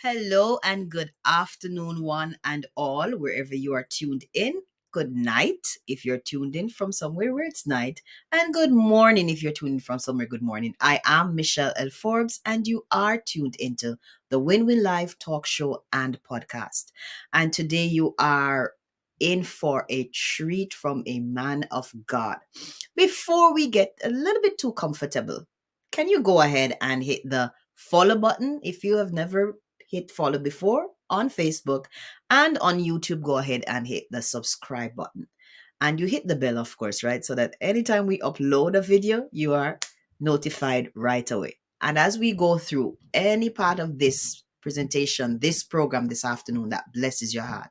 Hello and good afternoon, one and all, wherever you are tuned in. Good night if you're tuned in from somewhere where it's night, and good morning if you're tuned in from somewhere. Good morning. I am Michelle L. Forbes, and you are tuned into the Win Win Live talk show and podcast. And today you are in for a treat from a man of God. Before we get a little bit too comfortable, can you go ahead and hit the follow button if you have never hit follow before on Facebook and on YouTube? Go ahead and hit the subscribe button. And you hit the bell, of course, right? So that anytime we upload a video, you are notified right away. And as we go through any part of this presentation, this program this afternoon that blesses your heart,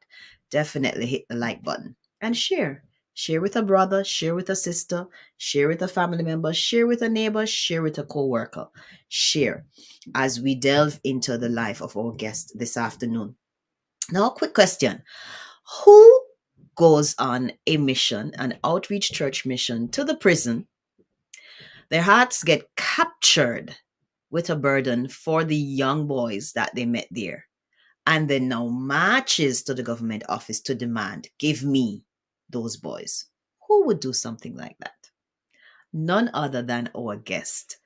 definitely hit the like button and share. Share with a brother, share with a sister, share with a family member, share with a neighbor, share with a co-worker. Share as we delve into the life of our guest this afternoon. Now, a quick question. Who goes on a mission, an outreach church mission to the prison? Their hearts get captured with a burden for the young boys that they met there, and then now marches to the government office to demand, give me those boys. Who would do something like that? None other than our guest,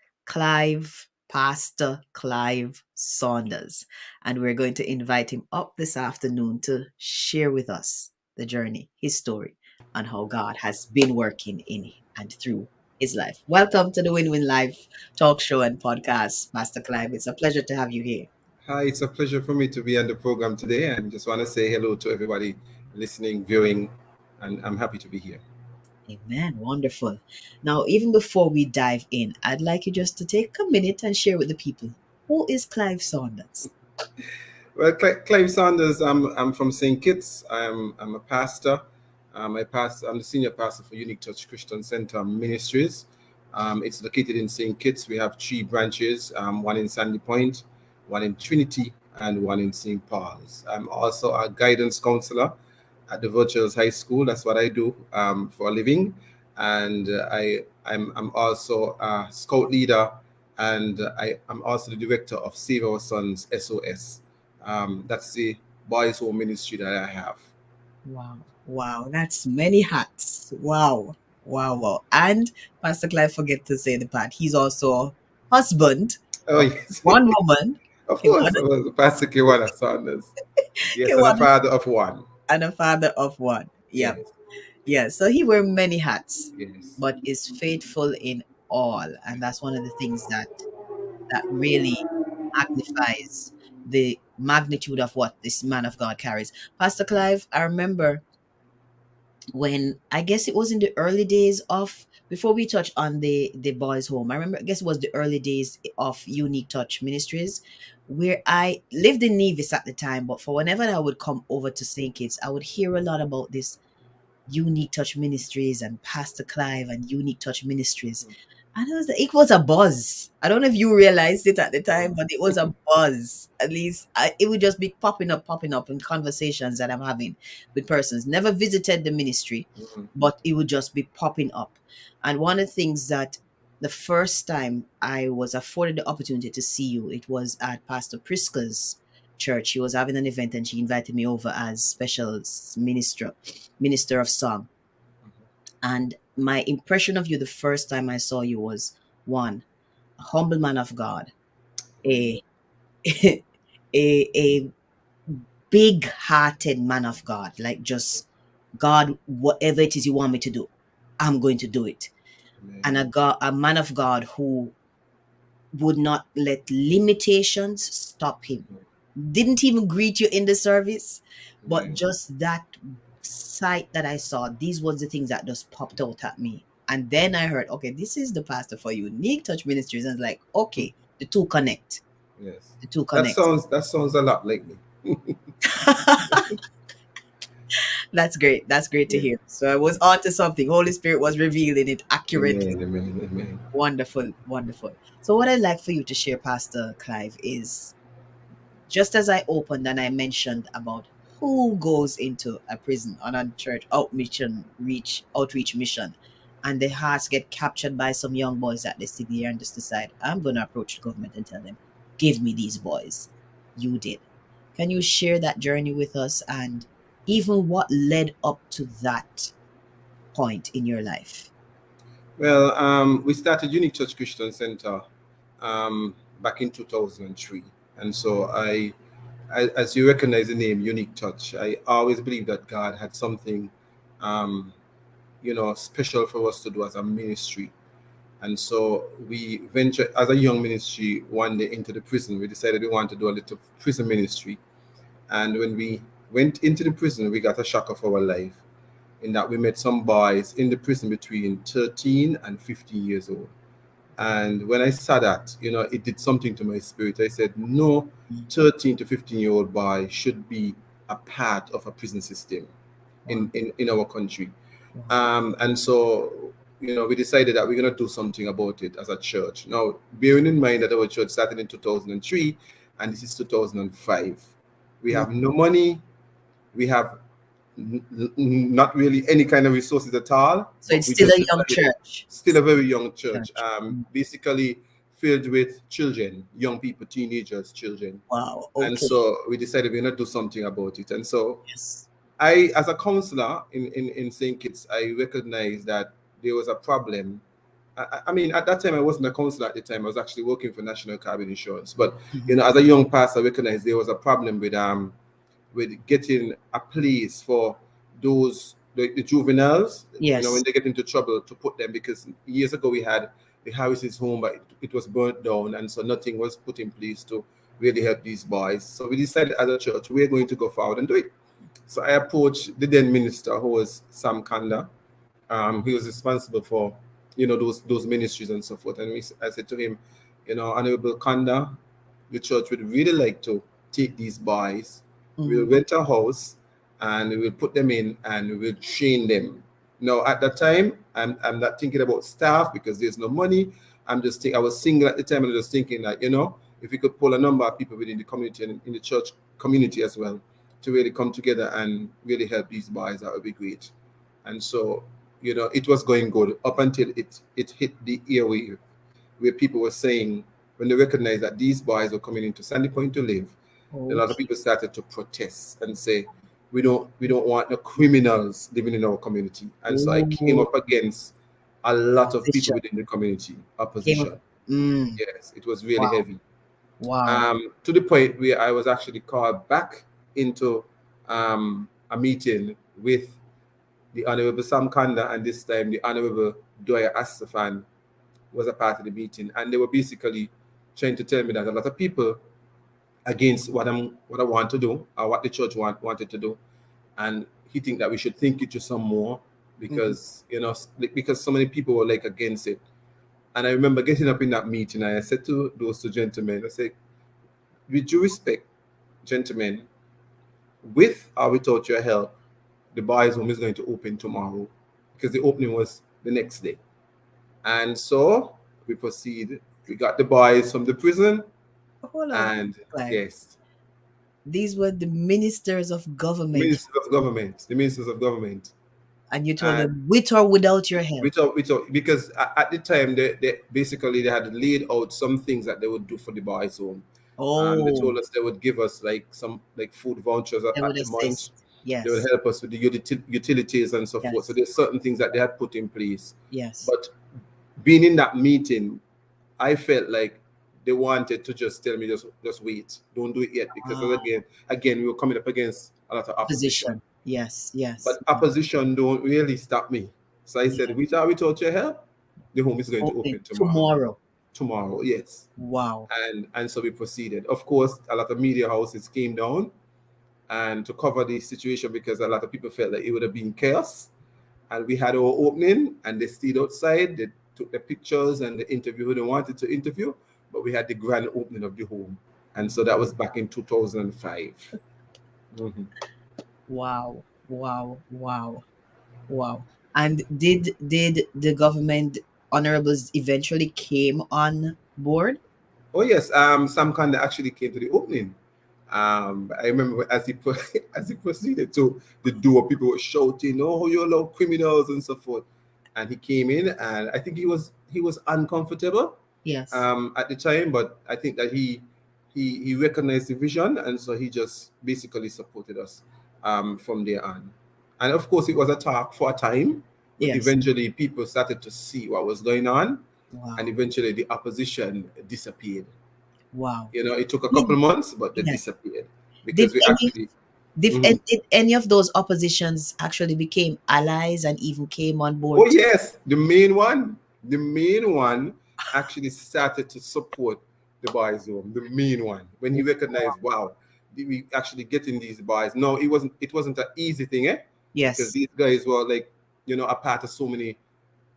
Pastor Clive Saunders. And we're going to invite him up this afternoon to share with us the journey, his story, and how God has been working in and through his life. Welcome to the Win Win Live talk show and podcast, Pastor Clive. It's a pleasure to have you here. Hi, it's a pleasure for me to be on the program today and just want to say hello to everybody listening, viewing, and I'm happy to be here. Amen. Wonderful. Now, even before we dive in, I'd like you just to take a minute and share with the people, who is Clive Saunders? Well, Clive Saunders, I'm from St. Kitts. I'm a pastor. I'm the senior pastor for Unique Touch Christian Center Ministries. It's located in St. Kitts. We have three branches, one in Sandy Point, one in Trinity, and one in St. Paul's. I'm also a guidance counselor at the Virtuals High School. That's what I do for a living. And I'm also a scout leader, and I'm also the director of Save Our Sons SOS. That's the boys' home ministry that I have. Wow. Wow. That's many hats. Wow. Wow. Wow. And Pastor Clive forget to say the part. He's also husband Oh, of yes. one woman, Of course, I Kiwana, was Pastor Kiwana Saunders. Yes, and a Kiwana, father of one. and a father of one. Yep. Yes, Yeah. So he wear many hats, yes. but is faithful in all. And that's one of the things that really magnifies the magnitude of what this man of God carries. Pastor Clive, I remember when, I guess it was in the early days of, before we touch on the boys home, I remember, I guess it was the early days of Unique Touch Ministries, where I lived in Nevis at the time, but for whenever I would come over to St. Kitts, I would hear a lot about this Unique Touch Ministries and Pastor Clive and Unique Touch Ministries. And it was a buzz. I don't know if you realized it at the time, but it was a buzz. At least it would just be popping up in conversations that I'm having with persons. Never visited the ministry, Mhm. but it would just be popping up. And one of the things that the first time I was afforded the opportunity to see you, it was at Pastor Priska's church. She was having an event and she invited me over as special minister of song. And my impression of you the first time I saw you was, one, a humble man of God, a a a big hearted man of God, like just, God, whatever it is you want me to do, I'm going to do it. Amen. And a man of God who would not let limitations stop him. Didn't even greet you in the service, but Amen. just that sight that I saw, these was the things that just popped out at me. And then I heard, okay, this is the pastor for Unique Touch Ministries. And it's like, okay, the two connect. Yes. The two That connect. sounds that sounds a lot like me. That's great. That's great to Yeah. hear. So I was onto something. Holy Spirit was revealing it accurately. Amen. Amen. Amen. Wonderful, wonderful. So what I'd like for you to share, Pastor Clive, is just as I opened and I mentioned about who goes into a prison on a church outreach mission, and their hearts get captured by some young boys that they sit there and just decide, I'm going to approach the government and tell them, give me these boys. You did. Can you share that journey with us and even what led up to that point in your life? Well, we started Unique Church Christian Center um, back in 2003. And so as you recognize the name Unique Touch, I always believe that God had something, um, special for us to do as a ministry. And so we ventured as a young ministry one day into the prison. We decided we wanted to do a little prison ministry. And when we went into the prison, we got a shock of our life in that we met some boys in the prison between 13 and 15 years old. And when I saw that, it did something to my spirit. I said, no Mm. 13 to 15-year-old boy should be a part of a prison system Wow. in our country. Wow. And so, we decided that we're going to do something about it as a church. Now, bearing in mind that our church started in 2003 and this is 2005, we Mm. have no money, we have not really any kind of resources at all, So but it's we still just a young decided, church. still a very young church, Church. Mm. basically filled with children, young people, teenagers, children. Wow. And Okay. so we decided we're going to do something about it. And so Yes. I, as a counselor in St. Kitts, I recognized that there was a problem. I mean, at that time, I wasn't a counselor at the time. I was actually working for National Carbon Insurance. But, Mhm. as a young pastor, I recognized there was a problem with getting a place for those the juveniles, when Yes. they get into trouble, to put them, because years ago we had the Harris's home, but it was burnt down, and so nothing was put in place to really help these boys. So we decided as a church we're going to go forward and do it. So I approached the then minister, who was Sam Kanda. He was responsible for those ministries and so forth. And I said to him, Honorable Kanda, the church would really like to take these boys. We'll Mhm. rent a house and we'll put them in and we'll train them. Now, at that time, I'm not thinking about staff because there's no money. I was single at the time, and I was thinking that, if we could pull a number of people within the community and in the church community as well to really come together and really help these boys, that would be great. And so, it was going good up until it hit the airwave, where people were saying, when they recognized that these boys were coming into Sandy Point to live, a lot of Okay. people started to protest and say, we don't want no criminals living in our community. And so I came Ooh, up against a lot of people opposition within the community, came up. opposition. Mm. Yes, it was really Wow. heavy. Wow. To the point where I was actually called back into a meeting with the Honorable Sam Kanda, and this time the Honorable Doya Astafan was a part of the meeting, and they were basically trying to tell me that a lot of people against what I want to do, or what the church wanted to do, and he think that we should think it to some more, Mhm. because because so many people were like against it. And I remember getting up in that meeting, and I said to those two gentlemen, I said, with due respect, gentlemen, with or without your help, the boys' home is going to open tomorrow, because the opening was the next day. And so we proceed. We got the boys from the prison, Hold on, and Clive. yes, These were the ministers of government, the ministers of government, and you told and them, with or without your help. we talk because at the time they basically they had laid out some things that they would do for the boys' home. They Oh, told us they would give us like some like food vouchers they at would the month. assist. They would Yes. help us with the utilities and so forth. So Yes. there's certain things that they had put in place. Yes. But being in that meeting, I felt like they wanted to just tell me, just wait, don't do it yet, because Ah, again we were coming up against a lot of opposition. position. Yes. Yes. But opposition don't really stop me. So I said, Yeah. without your help, the home is going to Open open tomorrow. tomorrow. Tomorrow, yes. Wow. And so we proceeded. Of course, a lot of media houses came down and to cover the situation, because a lot of people felt that it would have been chaos. And we had our opening, and they stayed outside. They took the pictures and the interview who they wanted to interview, but we had the grand opening of the home. And so that was back in 2005. Mhm. Wow. Wow. Wow. Wow. And did the government honorables eventually came on board? Oh yes, Sam Kanda actually came to the opening. I remember as he as he proceeded to the door, people were shouting, "Oh, you allow criminals" and so forth. And he came in, and I think he was uncomfortable Yes. at the time, but I think that he he recognized the vision, and so he just basically supported us from there on. And of course, it was a talk for a time, but Yes. eventually people started to see what was going on, and Wow. eventually the opposition disappeared. Wow. You know, it took a couple Did, months, but they yes. disappeared Did because we any actually. did, Mhm. did any of those oppositions actually became allies and even came on Oh board? yes, the main one actually started to support the boys home. The main one, when he recognized, wow, we actually getting these boys. No, it wasn't an easy thing, because Yes. these guys were like, a part of so many,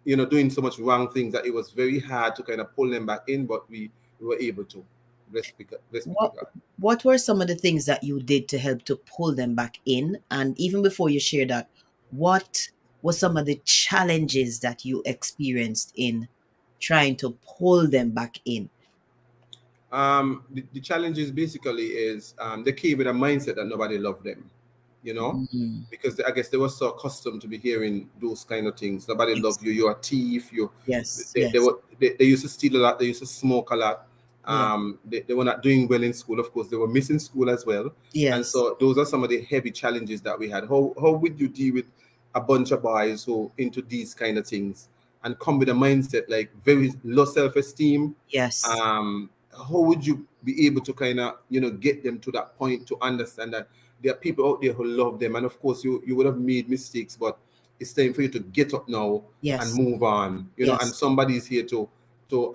doing so much wrong things that it was very hard to kind of pull them back in, but we were able to. Bless be to What God. what were some of the things that you did to help to pull them back in? And even before you share that, what were some of the challenges that you experienced in trying to pull them back in? The challenges basically is, they came with a mindset that nobody loved them, you know, Mm, because I guess they were so accustomed to be hearing those kind of things. Nobody yes, loved you. You're a thief. yes, They yes, were they used to steal a lot. They used to smoke a lot. yes, They were not doing well in school. Of course, they were missing school as well. And yes, so those are some of the heavy challenges that we had. How would you deal with a bunch of boys who into these kind of things and come with a mindset like very low self esteem? yes, How would you be able to kind of get them to that point to understand that there are people out there who love them, and of course you would have made mistakes, but it's time for you to get up now and yes, move on, and yes. somebody's here to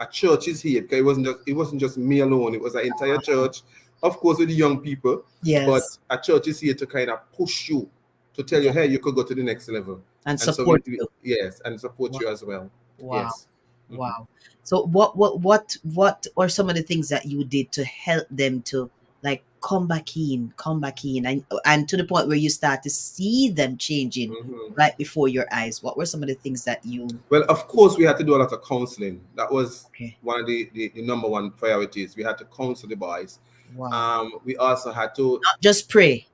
a church is here, because it wasn't just me alone, it was an entire Wow. church, of course with the young people, but Yes, a church is here to kind of push you, to tell you, yes, hey, you could go to the next level. and And so support you. yes, and support Wow, you as well. wow, Yes. Mhm. wow. So what are some of the things that you did to help them to like come back in, and to the point where you start to see them changing Mhm. right before your eyes? What were some of the things that you? Well, of course, we had to do a lot of counseling. That was Okay. one of the number one priorities. We had to counsel the boys. Wow. We also had to Not just pray,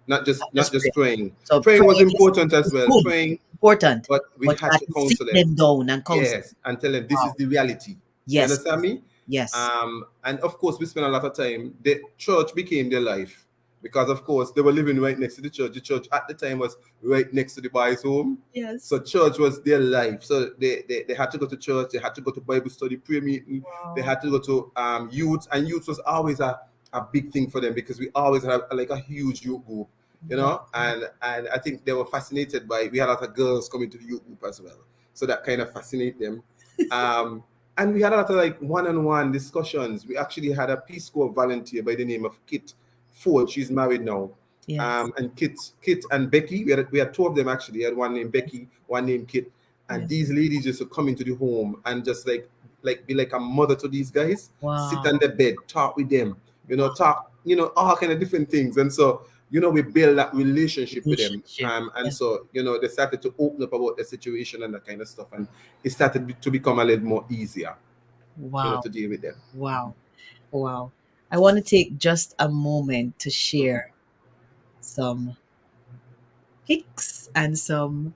not just not not just pray. just praying. So Praying was praying important as is well. good, Praying, important, but we but you had have to to sit counsel them. them down and counsel them. Yes, and tell them this is Wow. the reality. You Yes. understand me? Yes. And of course, we spent a lot of time. The church became their life, because, of course, they were living right next to the church. The church at the time was right next to the boys' home. Yes. So church was their life. So they had to go to church. They had to go to Bible study, prayer meeting. They Wow. had to go to youth, and youth was always a big thing for them, because we always had like a huge youth group, Wow. and I think they were fascinated by, we had a lot of girls coming to the youth group as well, so that kind of fascinated them. um, and we had a lot of like one-on-one discussions. We actually had a Peace Corps volunteer by the name of Kit Ford. She's married now. Yes. And Kit and Becky, we had two of them actually. We had one named Becky, one named Kit. And Yes. these ladies used to come into the home and just like be like a mother to these guys, sit Wow. on the bed, talk with them, Wow. talk, all kind of different things. And so, we build that relationship with them. Relationship. And Yeah. so, they started to open up about the situation and that kind of stuff. And it started to become a little more easier, Wow. to deal with them. Wow. Wow. I want to take just a moment to Mhm. share some pics and some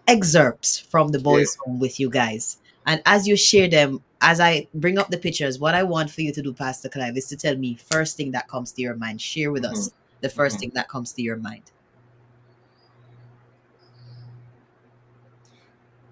excerpts from the boys' Yes. home with you guys. And as you share them, as I bring up the pictures, what I want for you to do, Pastor Clive, is to tell me first thing that comes to your mind. Share with Mhm. us the first Mhm. thing that comes to your mind.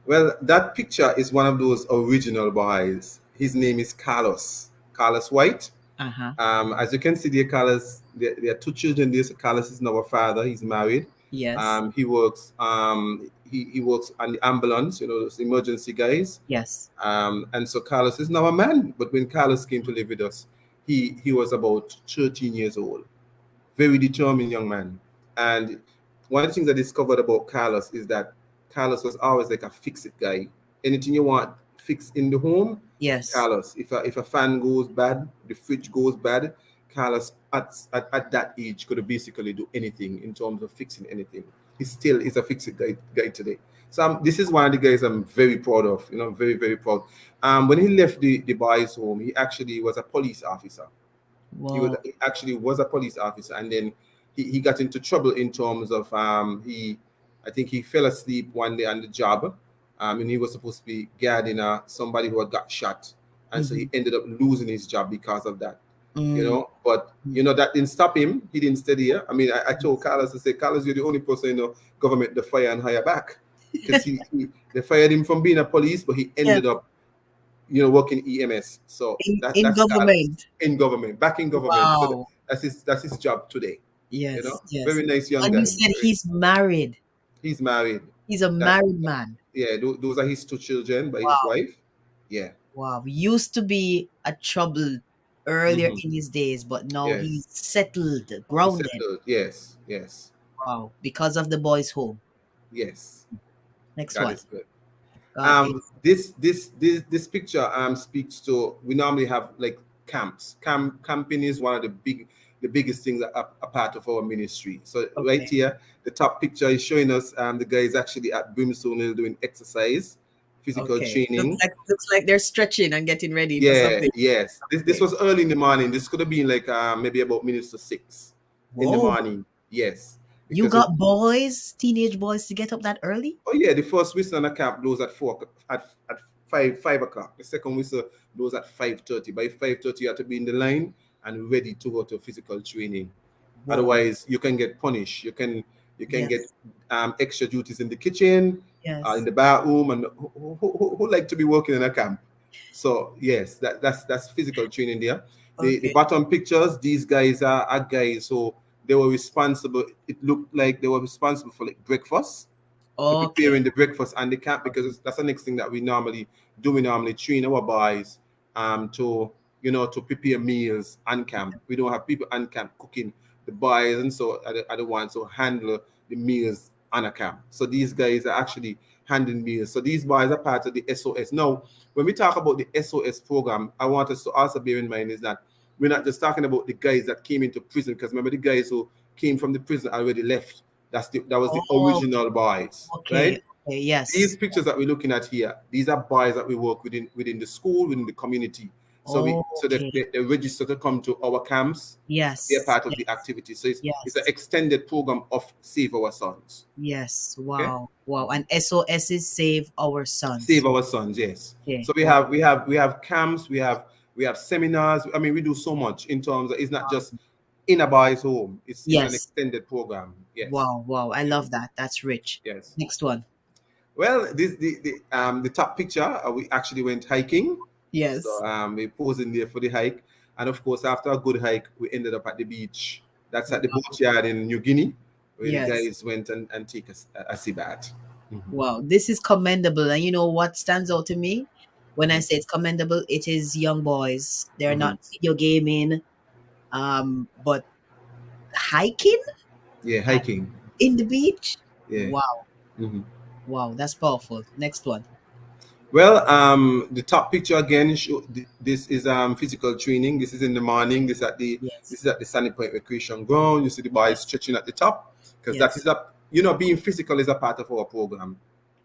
Well, that picture is one of those original boys. His name is Carlos. Carlos White. Uh-huh. As you can see there, Carlos, there are two children there. So Carlos is now a father. He's married. Yes. He works on the ambulance, those emergency guys. Yes. And so Carlos is now a man. But when Carlos came to live with us, he was about 13 years old. Very determined young man. And one of the things I discovered about Carlos is that Carlos was always like a fix it guy. Anything you want fixed in the home, Yes. Carlos. If a fan goes bad, the fridge goes bad, Carlos at that age could basically do anything in terms of fixing anything. He still is a fix it guy today. So this is one of the guys I'm very proud of. Very very proud. When he left the boys' home, he actually was a police officer. Whoa. He actually was a police officer, and then he got into trouble in terms of he I think he fell asleep one day on the job, and he was supposed to be guarding somebody who had got shot, and so Hmm. he ended up losing his job because of that. Mm. But Mm. that didn't stop him. He didn't stay here. I mean, I told Yes. Carlos, I said, Carlos, you're the only person in the government to fire and hire back, because they fired him from being a police, but he Yes. ended up working EMS. So In that's Carlos government. in government, back in government. So Wow. that's his job today. Yes. Yes. Very nice young And you guy. said he's married. He's married. He's a That married man. Yeah, those are his two children by his Wow. wife. Yeah. Wow. Used to be a trouble earlier Hmm. in his days, but now Yes. he's settled, He's grounded. settled. Yes. Yes. Wow. Because of the boys' home. Yes. Next That one. is good. God is. This picture speaks to, we normally have like camps. Camping is one of the biggest things that are a part of our ministry. So right Okay. here, the top picture is showing us the guys actually at Brimstone Hill doing exercise, physical Okay. training. Looks like they're stretching and getting ready for Yeah, something. yes. This Okay. was early in the morning. This could have been like maybe about minutes to 6 in the Whoa. morning. Yes, You because got boys, teenage boys to get up that early? oh yeah, the first whistle on the camp blows at 4 o'clock, at 5 o'clock. The second whistle blows at 5:30. By 5:30, you have to be in the line and ready to go to physical training. Whoa. Otherwise, you can get punished. You can get Yes. extra duties in the kitchen, in Yes. the bathroom, and who like to be working in a camp. So yes, that's physical training there. The Okay. bottom pictures, these guys are guys who they were responsible. It looked like they were responsible for like breakfast, to Okay. preparing the breakfast and the camp, because that's the next thing that we normally do. We normally train our boys to to prepare meals on camp. We don't have people on camp cooking. The boys and so are the ones who handle the meals on a camp. So these guys are actually handling meals. So these boys are part of the SOS. Now, when we talk about the SOS program, I want us to also bear in mind is that we're not just talking about the guys that came into prison, because remember the guys who came from the prison already left. That was the Oh, original boys, okay. right? Okay. These Yes. pictures that we're looking at here, these are boys that we work within the school, within the community. So Okay. they register to come to our camps. They're Yes. part of the Yes. activity. So it's an Yes. extended program of Save Our Sons. Yes. Okay, Wow. Wow. And SOS is Save Our Save Sons. Our Sons. Yes. Okay. So we Wow. have camps. We have seminars. I mean, we do so much in terms of, it's not just in a boys' home. It's an Yes. extended program. Yes. Wow. Wow. I Yes. love that. That's rich. Yes. Next one. Well, this the top picture. We actually went hiking. Yes. So we posing there for the hike, and of course, after a good hike, we ended up at the beach. That's at the Wow. boatyard in New Guinea, where the Yes. guys went and take a sea bath. Mhm. Wow. This is commendable. And you know what stands out to me? When I Mhm. say it's commendable, it is young boys. They're not Mhm. video gaming, but hiking Yeah, at, hiking. in the beach. Yeah. Wow. Mhm. Wow. That's powerful. Next one. Well, the top picture again. This is physical training. This is in the morning. Yes. This is at the Sunny Point Recreation Ground. You see the boys Yes. stretching at the top, because that is Yes. a being physical is a part of our program.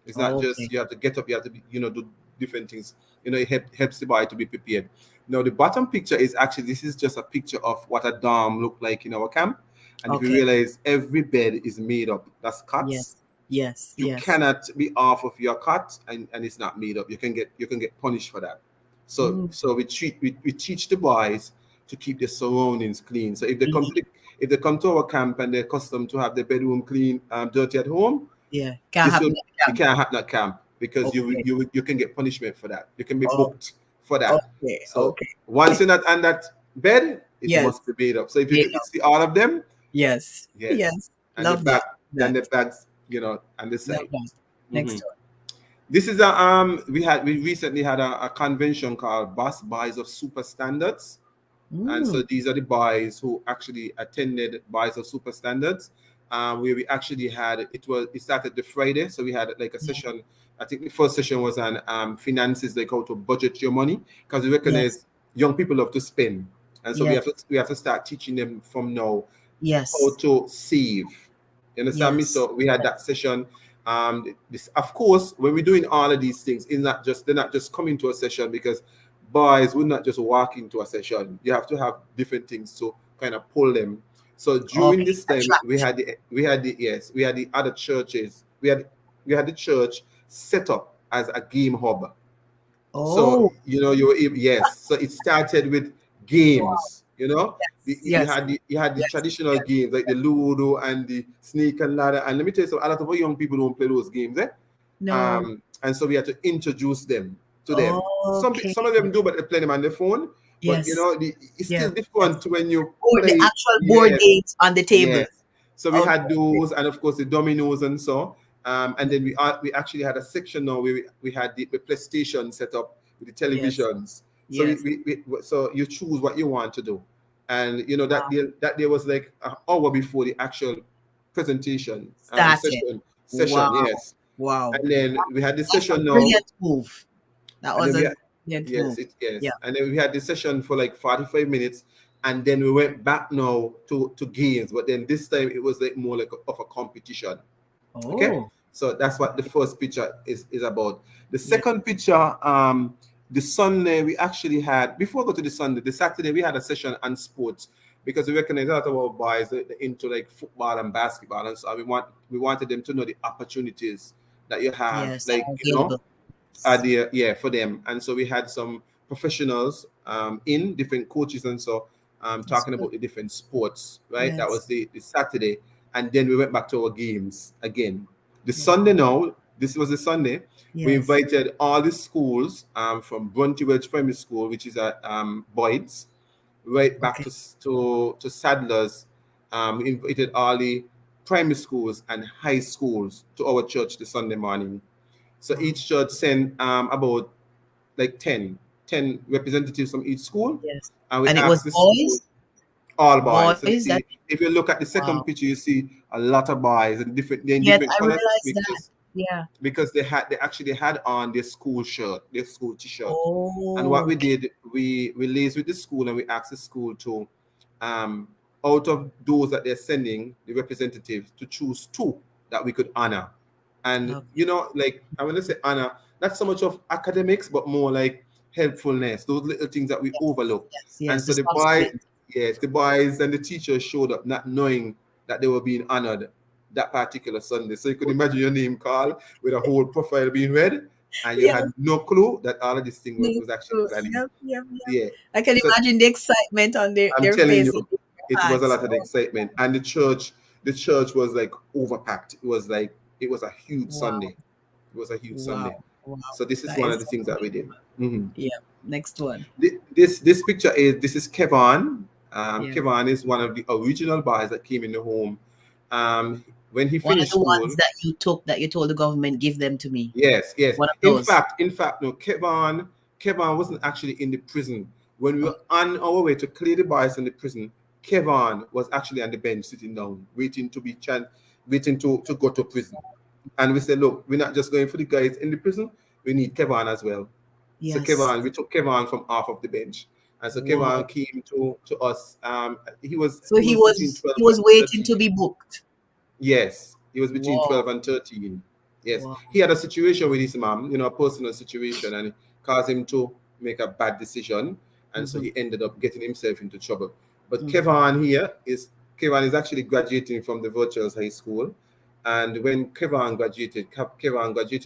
It's not just Okay. you have to get up. You have to be, do different things. It helps the body to be prepared. Now the bottom picture is actually, this is just a picture of what a dorm looked like in our camp, and if you Okay. realize every bed is made up. That's Yes. cots. Yes. You Yes. cannot be off of your cut, and it's not made up. You can get punished for that. So Mm, we teach the boys to keep their surroundings clean. So clean. if they come to our camp and they're accustomed to have their bedroom clean, dirty at home, Yeah. Can't this happen will at you camp. can't have that camp, because Okay. you can get punishment for that. You can be Oh, booked for that. okay. So Okay. once you're not on that bed, it Yes. must be made up. So if you Made can up. see all of them, Yes. yes, Yes. and the Love back, that. then That. the bags, on the Love side. that. Mhm. Next one. This is a we recently had a convention called Bus Buys of Super Standards, and so Mm, these are the boys who actually attended Boys of Super Standards, where we actually had it started the Friday, so we had like a yeah. session. I think the first session was on finances, like how to budget your money, because we Yes. recognize young people love to spend, and so Yes. we have to start teaching them from now how Yes. to save. You understand me? Yes. So we had that session. This, of course, when we're doing all of these things, they're not just coming to a session, because boys would not just walk into a session. You have to have different things to kind of pull them. So during Okay. this time, Attract. we had the other churches. We had the church set up as a game hub. So Oh, yes. So it started with wow. games. You know, you Yes. had the Yes. traditional Yes. games like the Ludo and the Snake and Ladder. And let me tell you, so a lot of our young people don't play those games, eh? No. And so we had to introduce them to them. Okay. Some of them do, but they play them on their phone. But you Yes. know, it's Yes. still different Yes. when you Or the play. actual board Yes, games on the table. yes. So we had Okay. those, and of course the dominoes and so. And then we actually had a section now where we had the PlayStation set up with the Yes. televisions. So Yes. so you choose what you want to do, and you know Wow. that day was like an hour before the actual presentation Started. session. Wow. Yes, Wow. and then we had this That's a session now, brilliant move. That and was then we a had brilliant yes, move. it Yeah. yes, and then we had this session for like 45 minutes, and then we went back now to games, but then this time it was like more like of a competition. Okay, Oh. so that's what the first picture is about. The Yeah. second picture, the Sunday we actually had, before we go to the Sunday, the Saturday we had a session on sports, because we recognize a lot of our boys are into like football and basketball, and so we wanted them to know the opportunities that you have, Yes. That like are you know, available. Yes. yeah, for them. And so we had some professionals in different coaches and so That's talking good. about the different sports, right? That Yes. was the Saturday, and then we went back to our games again. The Sunday Wow. now, this was the Sunday. We Yes. invited all the schools from Brunty Welch Primary School, which is at Boyd's, right back Okay. to Sadler's. We invited all the primary schools and high schools to our church this Sunday morning. So Wow. each church sent about like 10 representatives from each school, Yes. and we And it was asked the school, boys. all boys. So Boys. That. if you look at the second Wow. picture, you see a lot of boys and they're in Yes, different I colors realized that. Yeah. because they actually had on their school shirt, their school t-shirt. And what we Okay. did, we liaised with the school and we asked the school to, out of those that they're sending, the representatives, to choose two that we could honor. And Okay. you know, like I want to say honor, not so much of academics, but more like helpfulness, those little things that we Yes. overlook. Yes. And Yes. so the boy, Responsibility. yes, the boys and the teachers showed up not knowing that they were being honored that particular Sunday. So you could imagine your name called with a whole profile being read, and you Yes. had no clue that all of this thing No was actually clue. planning. Yep. Yep. Yep. Yeah. I can So imagine the excitement on I'm their telling faces, you, their it was a hearts. lot of Oh, excitement, and the church was like overpacked. It was like it was a huge wow. Sunday. It was a huge Sunday. Wow. Wow. So this is That one of is the so things that we did. beautiful. Mhm. Yeah. Next one. This picture is Kevon. Yeah. Kevon is one of the original boys that came in the home. When he One of finished the ones school, that you took that you told the government give them to me. yes, yes. One of those. In fact, no, Kevon wasn't actually in the prison. When we Oh, were on our way to clear the boys in the prison, Kevon was actually on the bench sitting down, waiting to go to prison. And we said, look, we're not just going for the guys in the prison, we need Kevon as well. So yes. Kevon, we took Kevon from off of the bench. And so Wow. Kevon came to us. So He was between he 12 was and waiting to 13. be booked. Yes, he was between Wow. 12 and 13. Yes, Wow. he had a situation with his mom, a personal situation, and it caused him to make a bad decision. And so Mm-hmm. he ended up getting himself into trouble. But Mm-hmm. Kevin is actually graduating from the Virtuals High School. And when Kevin graduated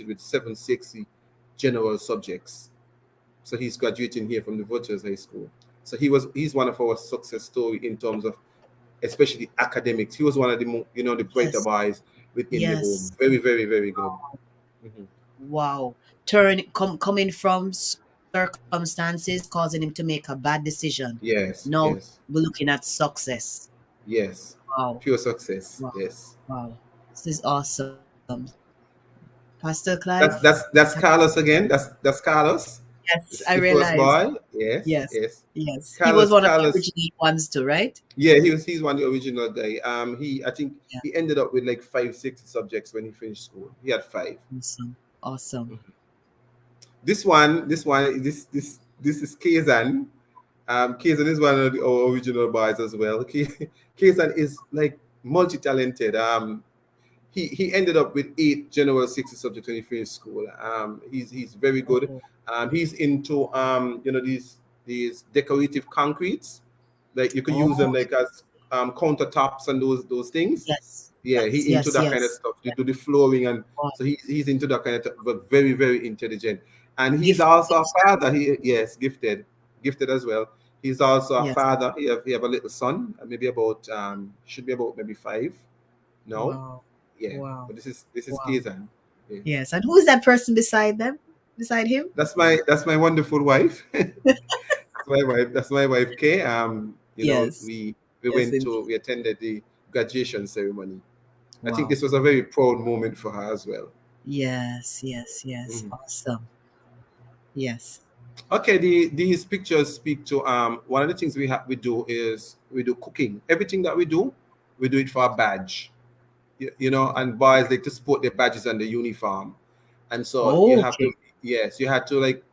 with 760 general subjects. So he's graduating here from the Virtuals High School. So he's one of our success story in terms of especially academics. He was one of the brighter Yes. boys within the home. Yes. Very, very, very good. Mhm. Wow. Coming from circumstances causing him to make a bad decision. Yes, Now yes, we're looking at success. yes. Wow. Pure success. Wow. Yes. Wow. This is awesome. Pastor Clive? That's Carlos again. That's Carlos. Yes, It's I the first realized. boy. Yes, Yes. yes. Yes. He was one of the Carlos. original ones too, right? Yeah, he's one of the original guy. I think Yeah. he ended up with like 5, 6 subjects when he finished school. He had five. Awesome. Awesome. This is Kazan. Kazan is one of our original boys as well. Kazan is like multi-talented. He ended up with 8 general 60 subjects when he finished school. He's very good. Oh, He's into these decorative concretes. Like you could use them oh, like as countertops and those things. yes. Yeah, Yes. he into Yes. that kind of Yes. stuff. They do the flooring, and Wow. so he's into that kind of stuff, but very, very intelligent. And he's Gifted. also a father. He Yes, gifted as well. He's also a Yes. father. He have a little son, maybe about should be about maybe 5 now. Wow. Yeah, Wow. but this is Wow. Kazan. Yes. Yes. And who is that person beside them? Beside him? That's my wonderful wife. That's my wife Kay. Yes. We Yes, went to indeed. we attended the graduation ceremony. I think Wow. this was a very proud moment for her as well. Yes, yes, yes. Mhm. Awesome. Yes. Okay, these pictures speak to one of the things we do is we do cooking. Everything that we do it for a badge. And boys like to sport their badges and the uniform, and so you have to, Okay. yes, you had to like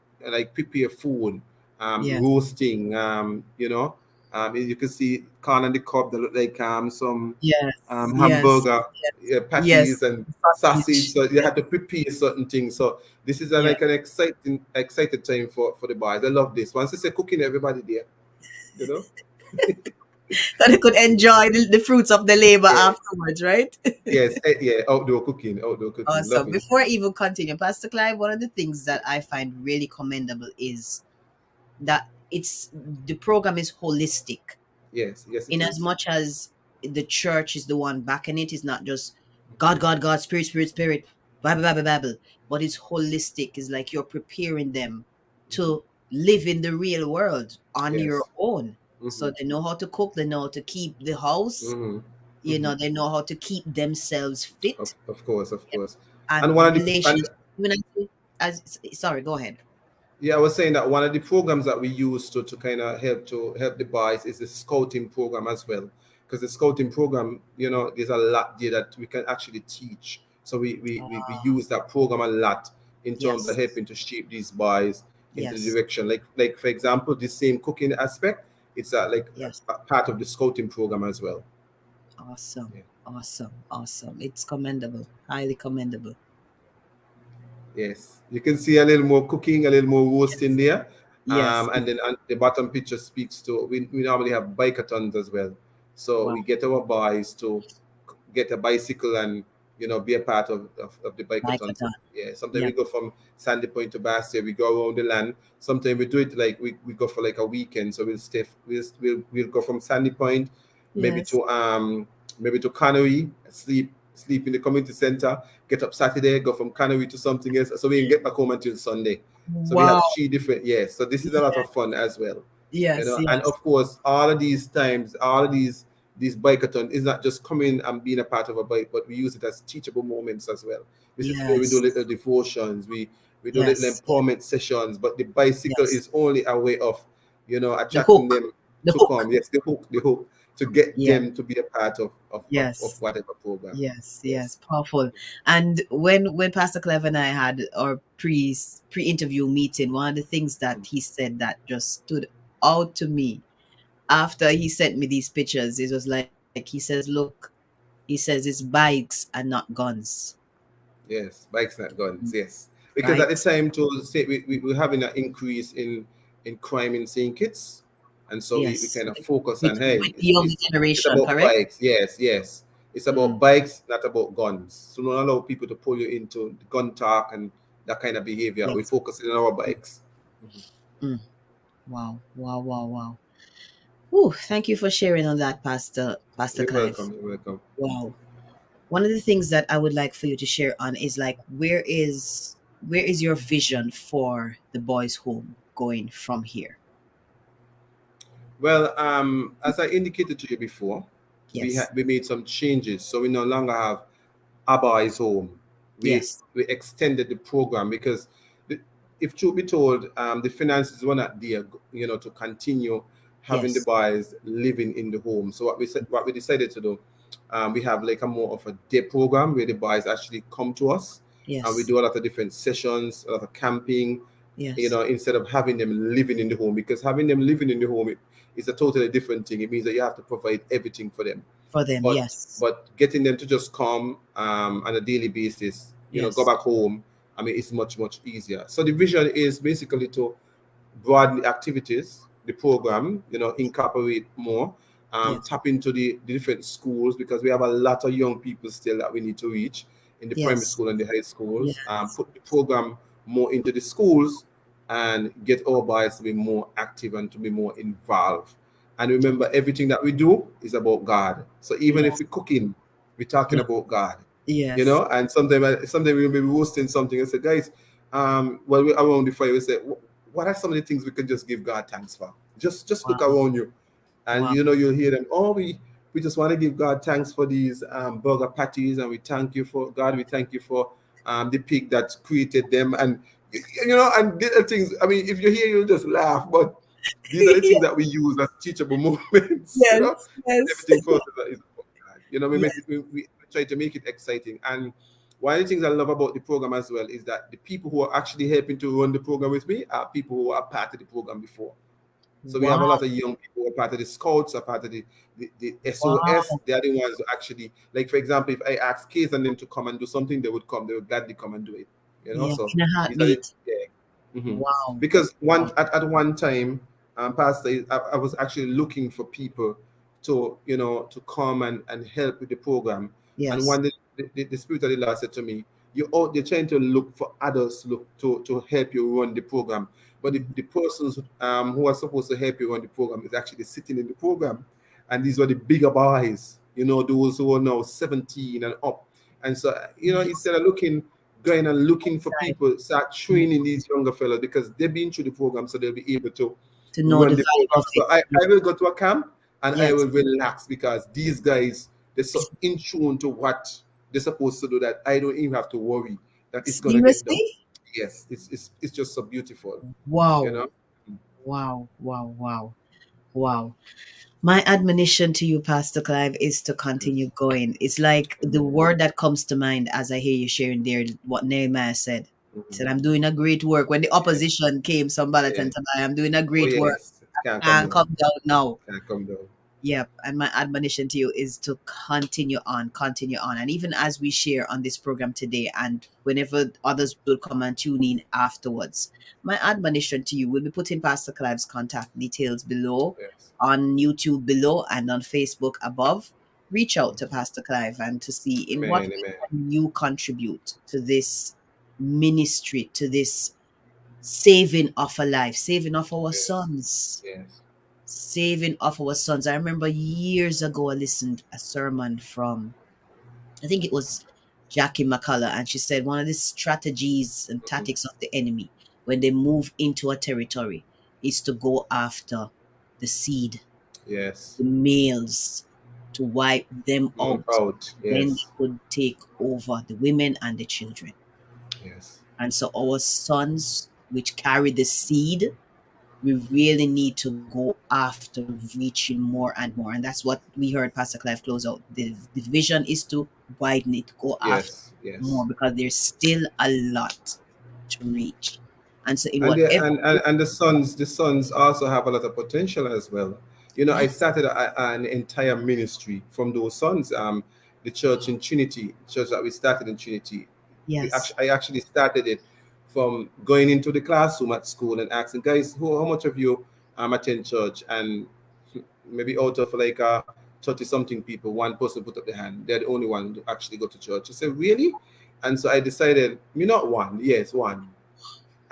prepare food, Yes. roasting, you can see corn on the cob that look like some Yes. Yes. hamburger, Yes. Yes. patties and sausage. Sausage. So you had to prepare certain things. So this is Yeah. like an excited time for the boys. I love this. Once they say cooking, everybody there, you know. So they could enjoy the fruits of the labor Yeah, afterwards, right? yes, yeah. Outdoor cooking, Awesome. love it. Before I even continue, Pastor Clive, one of the things that I find really commendable is that the program is holistic. Yes, yes, it In as is. much as the church is the one backing it, it's not just God, God, God, Spirit, Spirit, Spirit, Bible, Bible, Bible, but it's holistic. It's like you're preparing them to live in the real world on your Yes. own. Mm-hmm. So they know how to cook, they know how to keep the house, Mm-hmm. Mm-hmm. they know how to keep themselves fit Of course, of course. and And one of the and relationship. When I say, sorry, go ahead. yeah, I was saying that one of the programs that we use to kind of help the boys is the scouting program as well. Because the scouting program, there's a lot there that we can actually teach. So we Ah, use that program a lot in terms of yes, helping to shape these boys into the yes, direction. Like for example, the same cooking aspect, it's like yes. a part of the scouting program as well. Awesome, Yeah. awesome, awesome. It's commendable, highly commendable. Yes, you can see a little more cooking, a little more roasting Yes, there. yes, And yes. then the bottom picture speaks to, we normally have bikeathons as well. So Wow, we get our boys to get a bicycle and, be a part of the like bikeathon. a So, done. yeah, sometimes Yeah, we go from Sandy Point to Bastia, we go around the land. Sometimes we do it like we go for like a weekend. So we'll go from Sandy Point, maybe yes. to Canary, sleep in the community center, get up Saturday, go from Canary to something else, so we can get back home until Sunday. So we Wow. have three different, yes. So this is a lot of fun as well, Yes, and yes, of course, all of these times, all of these bikeathon is not just coming and being a part of a bike, but we use it as teachable moments as well. This is where we do yes, little devotions, we do little yes, empowerment sessions, but the bicycle yes. is only a way of, The attracting hook, them the to hook. come. Yes, the hook to get Yeah, them to be a part of yes. whatever program. Yes, yes, Yes. powerful. And when Pastor Clever and I had our pre-interview meeting, one of the things that he said that just stood out to me after he sent me these pictures, it was like he says, "Look," he says, "it's bikes and not guns, Yes, bikes not guns. Yes, because at the right?" time to say we're having an increase in crime in St. Kitts, and so we Yes, kind of focus on, with hey, the it's, younger it's it's generation, about correct? bikes. Yes, yes, it's about Mm, bikes, not about guns. So don't allow people to pull you into the gun talk and that kind of behavior. We yes. focus on our bikes. Mhm. Mm, wow, wow, wow, wow. Whew, thank you for sharing on that, Pastor You're Clive. welcome. You're welcome. Wow. One of the things that I would like for you to share on is like where is your vision for the boys' home going from here? Well, as I indicated to you before, Yes. we made some changes, so we no longer have Abba is home. Yes. We extended the program because, the, if truth be told, the finances were not there, to continue having the Yes. boys living in the home. So what we decided to do, we have like a more of a day program where the boys actually come to us, and we Yes. do a lot of different sessions, a lot of camping, Yes. instead of having them living in the home, because having them living in the home is a totally different thing. It means that you have to provide everything for them, For them. but Yes. getting them to just come on a daily basis, go Yes. back home, I mean, it's much easier. So the vision is basically to broaden the activities, the program, incorporate more, Yes. tap into the different schools, because we have a lot of young people still that we need to reach in the primary Yes. school and the high schools. Yes. Put the program more into the schools, and get our boys to be more active and to be more involved. And remember, everything that we do is about God. So even if Yes. we're cooking, we're talking Yes. about God. You Yes. know, and sometimes we may be roasting something and say, guys, while we're around the fire, we say, what are some of the things we can just give God thanks for? Just look Wow. around you, and Wow. you know you'll hear them. Oh, we just want to give God thanks for these burger patties, and we thank you for God. We thank you for the pig that created them, and you know, and little things. I mean, if you hear, you'll just laugh, but these are the things that we use as teachable moments. You know, Yes. Yes. everything for us is about God. You know, we make Yes. it. We try to make it exciting, and one of the things I love about the program as well is that the people who are actually helping to run the program with me are people who are part of the program before. So we have a Wow. lot of young people who are part of the scouts, are part of the SOS. Wow. They are the ones who actually, like for example, if I ask kids and them to come and do something, they would come. They would gladly come and do it. You know, Yeah. so In a these are the heartbeat. yeah. Mhm. Wow. Because Wow. at one time, Pastor, I was actually looking for people to to come and help with the program. And Yes. one day, the Spirit of the Lord said to me, "You're out there trying to look for others to look to help you run the program, but Mhm. the persons who are supposed to help you run the program is actually sitting in the program, and these were the bigger boys, you know, those who are now 17 and up. And so, you know, Yes. instead of going and looking for Right. people, start Mhm. training these younger fellows because they've been through the program, so they'll be able to To know the run the value program. of So it. I will go to a camp and I Yes. will relax because these guys, they're so in tune to what they're supposed to do that I don't even have to worry that it's gonna get done. Seriously? Yes, it's just so beautiful, you Wow. know. Wow. Wow. Wow. Wow. My admonition to you, Pastor Clive, is to continue Yes. going. It's like the Amen. word that comes to mind as I hear you sharing there, what Nehemiah said. He Mhm. said, I'm doing a great work. When the Yes. opposition came, somebody Yeah. and said, I'm doing a Oh great work. yes. Can't come And down. come down now. Can't come down. Yep. And my admonition to you is to continue on, continue on. And even as we share on this program today, and whenever others will come and tune in afterwards, my admonition to you will be putting Pastor Clive's contact details below, Yes. on YouTube below, and on Facebook above. Reach out to Pastor Clive and to see in what Amen. way Amen. can you contribute to this ministry, to this saving of a life, saving of our Yes. sons, Yes. saving of our sons. I remember years ago I listened a sermon from, I think it was Jackie McCullough, and she said one of the strategies and Mhm. tactics of the enemy when they move into a territory is to go after the seed, Yes. the males, to wipe them Move out. out. Then they Yes. could take over the women and the children. Yes. And so our sons, which carry the seed, we really need to go after reaching more and more. And that's what we heard Pastor Clive close out. The vision is to widen it, go after Yes. Yes. more because there's still a lot to reach. And so in And whatever way, and the sons also have a lot of potential as well. You know, I yes, started an entire ministry from those sons. The church in Trinity, church that we started in Trinity. yes, I actually started it from going into the classroom at school and asking guys, how much of you attend church? And maybe out of like 30 something people, one person put up their hand. They're the only one to actually go to church. I said, really? And so I decided, me not one, yes, one.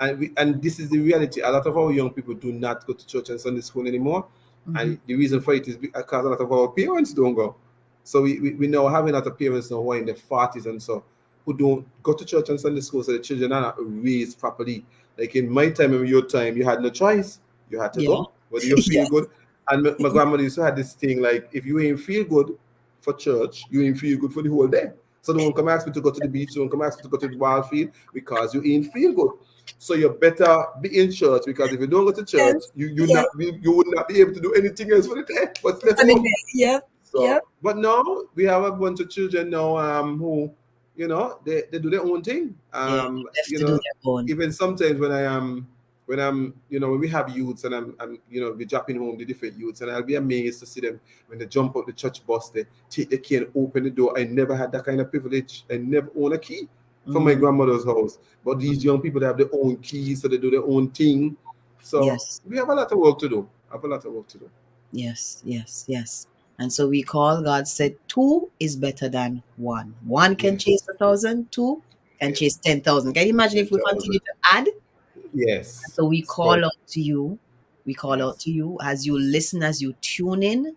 And this is the reality. A lot of our young people do not go to church and Sunday school anymore, hmm, and the reason for it is because a lot of our parents don't go. So we now having a lot of parents now who are in their 40s and so who don't go to church and Sunday school, so the children are not raised properly. Like in my time and your time, you had no choice. You had to yeah, go, whether you feel yes, good. And my grandmother used to have this thing like, if you ain't feel good for church, you ain't feel good for the whole day. So don't come ask me to go to the beach, don't come ask me to go to the ball field because you ain't feel good. So you better be in church because if you don't go to church, yes, yes. you would not be able to do anything else for the day but stay For the home. day, yep, So, yep. but now we have a bunch of children now who, you know, they do their own thing. Yeah, left You to do know, their own. even sometimes when I am when I'm you know when we have youths and I'm you know we're dropping home the different youths and I'll be amazed to see them when they jump out the church bus, they take the key and open the door. I never had that kind of privilege. I never own a key from my Mm, grandmother's house. But these mm, young people they have their own keys, so they do their own thing. So yes. we have a lot of work to do. Have a lot of work to do. Yes, yes, yes. And so we call, God said, two is better than one. One can chase Yes. 1,000, two can Yeah. chase 10,000. Can you imagine if we continue 10,000. to add? Yes. So we Spot. call out to you. We call out Yes. to you as you listen, as you tune in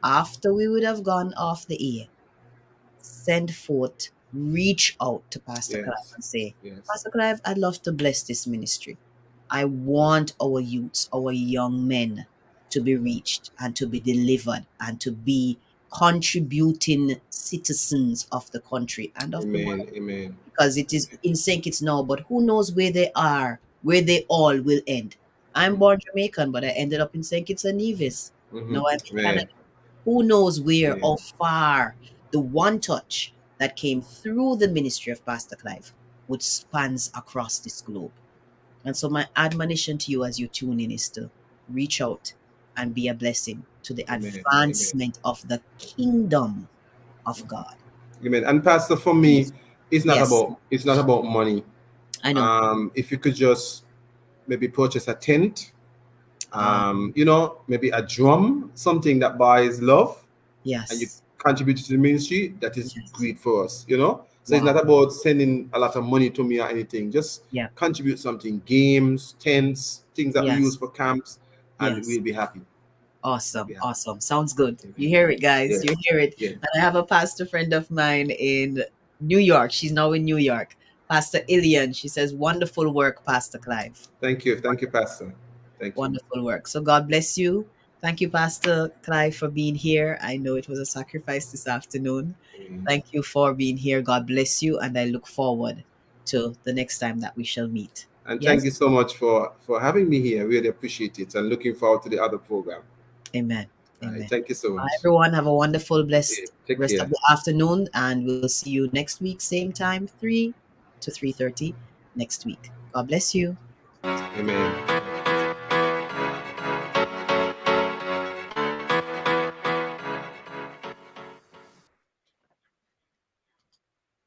after we would have gone off the air. Send forth, reach out to Pastor Clive Yes. and say, Yes. Pastor Clive, I'd love to bless this ministry. I want our youths, our young men to be reached and to be delivered and to be contributing citizens of the country and of the world. Amen. Amen. Because it is in St. Kitts now, but who knows where they are, where they all will end. I'm born Jamaican, but I ended up in St. Kitts and Nevis. Now I'm in Canada. Amen. Who knows where Amen. or far the one touch that came through the ministry of Pastor Clive would spans across this globe. And so my admonition to you as you tune in is to reach out and be a blessing to the Amen. Amen. advancement of the kingdom of God. Amen. And Pastor, for me, Yes. Yes, it's not about money. I know. If you could just maybe purchase a tent, Ah, maybe a drum, something that buys love, and you yes. contribute to the ministry, that is Yes. great for us. So it's Wow. not about sending a lot of money to me or anything. Just Yeah. contribute something, games, tents, things that we use Yes. for camps, and Yes. we'll be happy. We'll Awesome. be happy. Awesome. Sounds good. You Amen. hear it, guys. You Yes. hear it. Yes. And I have a pastor friend of mine in New York. She's now in New York. Pastor Ilian. She says, wonderful work, Pastor Clive. Thank you. Thank you, Pastor. Thank you. Wonderful work. So God bless you. Thank you, Pastor Clive, for being here. I know it was a sacrifice this afternoon. Amen. Thank you for being here. God bless you. And I look forward to the next time that we shall meet. And thank you Yes? so much for having me here. Really appreciate it, and looking forward to the other program. Amen. All right. Amen. Thank you so much. Everyone, have a wonderful, Okay, blessed take rest of care. the afternoon. And we'll see you next week, same time, 3 to 3:30 next week. God bless you. Amen.